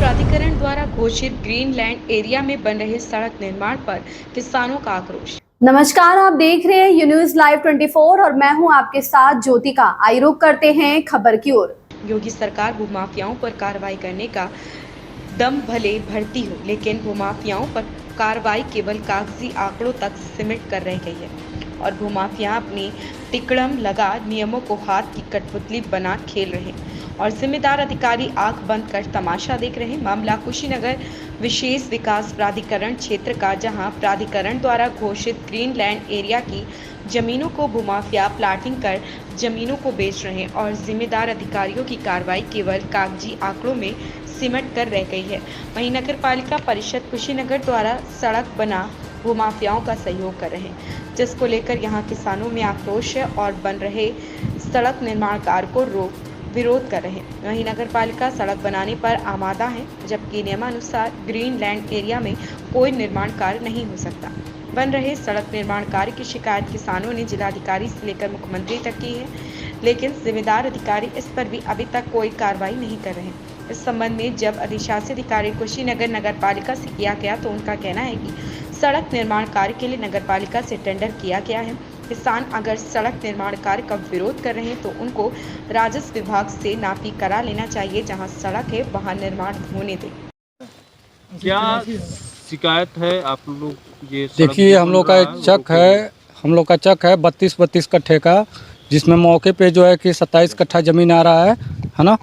प्राधिकरण द्वारा घोषित ग्रीन लैंड एरिया में बन रहे सड़क निर्माण पर किसानों का आक्रोश। नमस्कार, आप देख रहे हैं यू न्यूज लाइव 24 और मैं हूं आपके साथ ज्योतिका। आइए रुक करते हैं खबर की ओर। योगी सरकार भूमाफियाओं पर कार्रवाई करने का दम भले भरती हो, लेकिन भूमाफियाओं पर कार्रवाई केवल कागजी आंकड़ों तक सिमट कर रह गई है और भूमाफिया अपनी टिकड़म लगा नियमों को हाथ की कठपुतली बना खेल रहे और जिम्मेदार अधिकारी आंख बंद कर तमाशा देख रहे। मामला कुशीनगर विशेष विकास प्राधिकरण क्षेत्र का, जहां प्राधिकरण द्वारा घोषित ग्रीन लैंड एरिया की जमीनों को भूमाफिया प्लाटिंग कर जमीनों को बेच रहे हैं और जिम्मेदार अधिकारियों की कार्रवाई केवल कागजी आंकड़ों में सिमट कर रह गई है। वहीं नगर पालिका परिषद कुशीनगर द्वारा सड़क बना भूमाफियाओं का सहयोग कर रहे हैं, जिसको लेकर यहां किसानों में आक्रोश है और बन रहे सड़क निर्माण कार्य को विरोध कर रहे हैं। वहीं नगर पालिका सड़क बनाने पर आमादा है, जबकि नियमानुसार ग्रीन लैंड एरिया में कोई निर्माण कार्य नहीं हो सकता। बन रहे सड़क निर्माण कार्य की शिकायत किसानों ने जिलाधिकारी से लेकर मुख्यमंत्री तक की है, लेकिन जिम्मेदार अधिकारी इस पर भी अभी तक कोई कार्रवाई नहीं कर रहे हैं। इस संबंध में जब अधिशासी अधिकारी कुशीनगर नगर पालिका से किया गया तो उनका कहना है कि सड़क निर्माण कार्य के लिए नगर पालिका से टेंडर किया गया है। किसान अगर सड़क निर्माण कार्य का विरोध कर रहे हैं तो उनको राजस्व विभाग से नापी करा लेना चाहिए। जहां सड़क है वहां निर्माण होने दें। क्या शिकायत है आप लोग? ये देखिए, हम लोग का चक है 32 कट्ठे का, जिसमें मौके पे जो है कि 27 कट्ठा ज़मीन आ रहा है ना।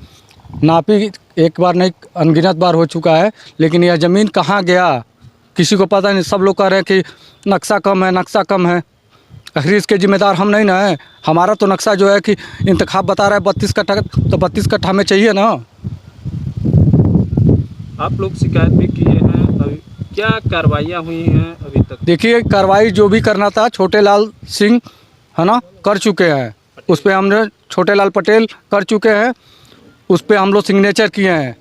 नापी एक बार नहीं अनगिनत बार हो चुका है, लेकिन यह ज़मीन कहाँ गया किसी को पता नहीं। सब लोग कह रहे हैं कि नक्शा कम है। आखिर इसके जिम्मेदार हम नहीं ना है। हमारा तो नक्शा जो है कि इंतखाब बता रहा है 32 कट्ठा, तो 32 कट्ठा में चाहिए ना। आप लोग शिकायत भी किए हैं, अभी क्या कार्रवाइयाँ हुई हैं अभी तक? देखिए, कार्रवाई जो भी करना था छोटे लाल सिंह है ना कर चुके हैं। उस पर हमने छोटे लाल पटेल कर चुके हैं, उस पर हम लोग सिग्नेचर किए हैं।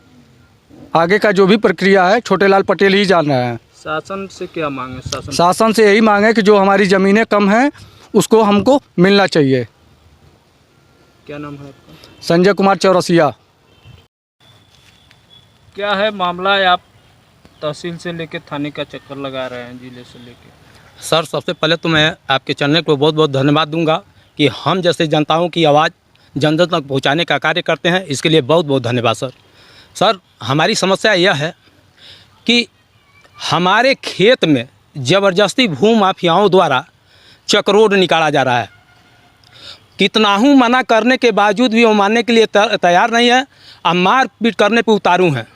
आगे का जो भी प्रक्रिया है छोटे लाल पटेल ही जान रहे हैं। शासन से क्या मांगे? शासन से यही मांगे कि जो हमारी ज़मीनें कम हैं उसको हमको मिलना चाहिए। क्या नाम है आपका? संजय कुमार चौरसिया। क्या है मामला है? आप तहसील से लेके थाने का चक्कर लगा रहे हैं, जिले से लेके। सर, सबसे पहले तो मैं आपके चैनल को बहुत बहुत धन्यवाद दूंगा कि हम जैसे जनताओं की आवाज़ जन जन तक पहुंचाने का कार्य करते हैं। इसके लिए बहुत बहुत धन्यवाद सर। सर, हमारी समस्या यह है कि हमारे खेत में ज़बरदस्ती भूमाफियाओं द्वारा चक रोड निकाला जा रहा है। कितना हूँ मना करने के बावजूद भी वो मानने के लिए तैयार नहीं है और मार पीट करने पे उतारू हैं।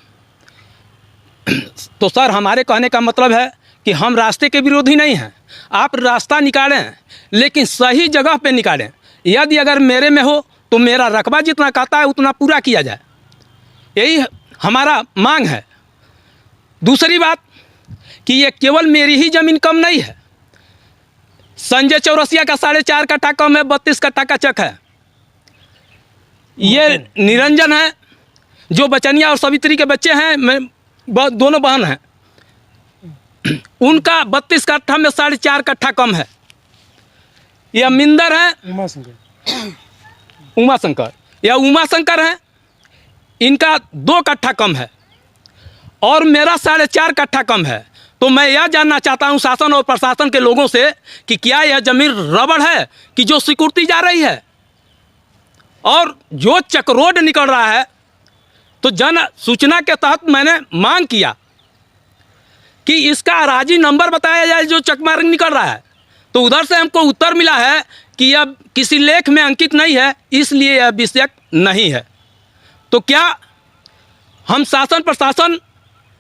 तो सर, हमारे कहने का मतलब है कि हम रास्ते के विरोधी नहीं हैं। आप रास्ता निकालें, लेकिन सही जगह पे निकालें। यदि अगर मेरे में हो तो मेरा रकबा जितना कहता है उतना पूरा किया जाए, यही हमारा मांग है। दूसरी बात कि ये केवल मेरी ही ज़मीन कम नहीं है। संजय चौरसिया का 4.5 कट्ठा कम है, 32 कट्ठा का चक है। ये निरंजन है जो बचनिया और सवित्री के बच्चे हैं, मैं दोनों बहन हैं, उनका 32 कट्ठा में 4.5 कट्ठा कम है। यह मिंदर है उमाशंकर हैं, इनका 2 कट्ठा कम है और मेरा 4.5 कट्ठा कम है। तो मैं यह जानना चाहता हूं शासन और प्रशासन के लोगों से कि क्या यह ज़मीन रबड़ है कि जो सिकुड़ती जा रही है? और जो चक रोड निकल रहा है, तो जन सूचना के तहत मैंने मांग किया कि इसका अराजी नंबर बताया जाए जो चक मार्ग निकल रहा है। तो उधर से हमको उत्तर मिला है कि यह किसी लेख में अंकित नहीं है, इसलिए यह विषयक नहीं है। तो क्या हम शासन प्रशासन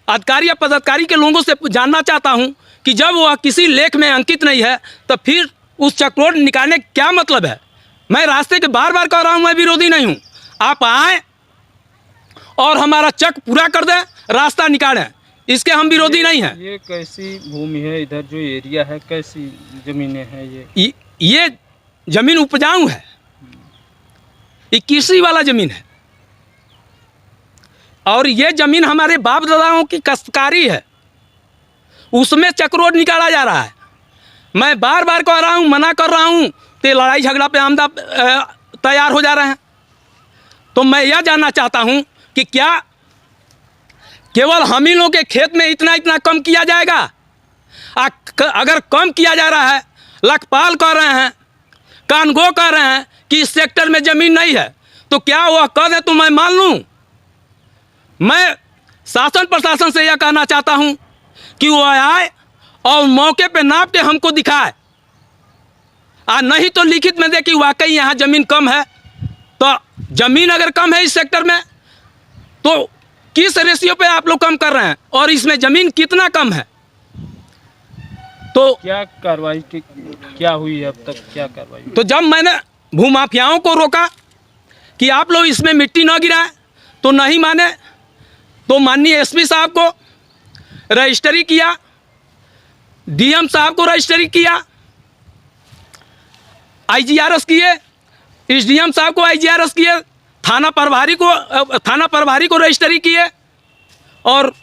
अधिकारी या पदाधिकारी के लोगों से जानना चाहता हूं कि जब वह किसी लेख में अंकित नहीं है तो फिर उस चक रोड निकालने का क्या मतलब है? मैं रास्ते के बार बार कह रहा हूं, मैं विरोधी नहीं हूं। आप आएँ और हमारा चक पूरा कर दें, रास्ता निकालें, इसके हम विरोधी नहीं हैं। ये कैसी भूमि है? इधर जो एरिया है कैसी ज़मीनें हैं? ये ज़मीन उपजाऊ है, ये कृषि वाला ज़मीन है और ये ज़मीन हमारे बाप दादाओं की काश्तकारी है, उसमें चक रोड निकाला जा रहा है। मैं बार बार कह रहा हूँ, मना कर रहा हूँ, तो लड़ाई झगड़ा पे आमदा तैयार हो जा रहे हैं। तो मैं यह जानना चाहता हूँ कि क्या केवल हम ही लोगों के खेत में इतना इतना कम किया जाएगा। अगर कम किया जा रहा है, लखपाल कह रहे हैं, कानगो कह रहे हैं कि इस सेक्टर में ज़मीन नहीं है, तो क्या वह कह दे तो मैं मान लूँ? मैं शासन प्रशासन से यह कहना चाहता हूँ कि वो आए और मौके पे नाप के हमको दिखाए, नहीं तो लिखित में दे कि वाकई यहाँ ज़मीन कम है। तो ज़मीन अगर कम है इस सेक्टर में, तो किस रेशियो पे आप लोग कम कर रहे हैं और इसमें ज़मीन कितना कम है? तो क्या कार्रवाई क्या हुई अब तक, क्या कार्रवाई हुई? तो जब मैंने भूमाफियाओं को रोका कि आप लोग इसमें मिट्टी न गिराएं, तो नहीं माने। तो माननीय एसपी साहब को रजिस्ट्री किया, डीएम साहब को रजिस्ट्री किया, आईजीआरएस किए, एसडीएम साहब को आईजीआरएस किए, थाना प्रभारी को रजिस्ट्री किए और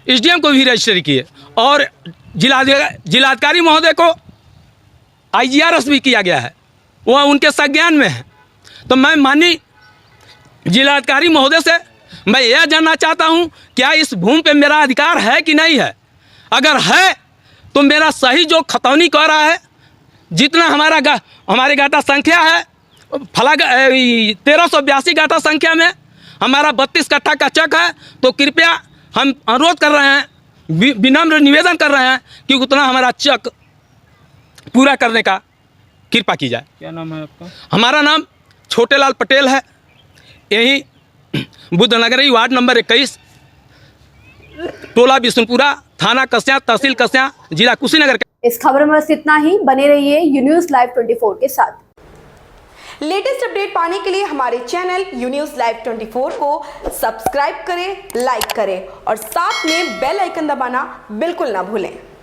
एसडीएम को भी रजिस्ट्री किए और जिलाधिकारी महोदय को आईजीआरएस भी किया गया है, वह उनके संज्ञान में है। तो मैं माननीय जिलाधिकारी महोदय से मैं यह जानना चाहता हूं, क्या इस भूमि पे मेरा अधिकार है कि नहीं है? अगर है तो मेरा सही जो खतौनी कर रहा है, जितना हमारे गाटा संख्या है 1382 गाटा संख्या में हमारा 32 कट्ठा का चक है, तो कृपया हम अनुरोध कर रहे हैं, विनम्र निवेदन कर रहे हैं कि उतना हमारा चक पूरा करने का कृपा की जाए। क्या नाम है आपका? हमारा नाम छोटेलाल पटेल है, यही बुद्धनगरी वार्ड नंबर 21, टोला बिशनपुरा, थाना कस्या, तहसील कस्या, जिला कुशीनगर। इस खबर में बस इतना ही। बने रहिए यून्यूज़ लाइव 24 के साथ। लेटेस्ट अपडेट पाने के लिए हमारे चैनल यून्यूज़ लाइव 24 को सब्सक्राइब करें, लाइक करें और साथ में बेल आइकन दबाना बिल्कुल ना भूलें।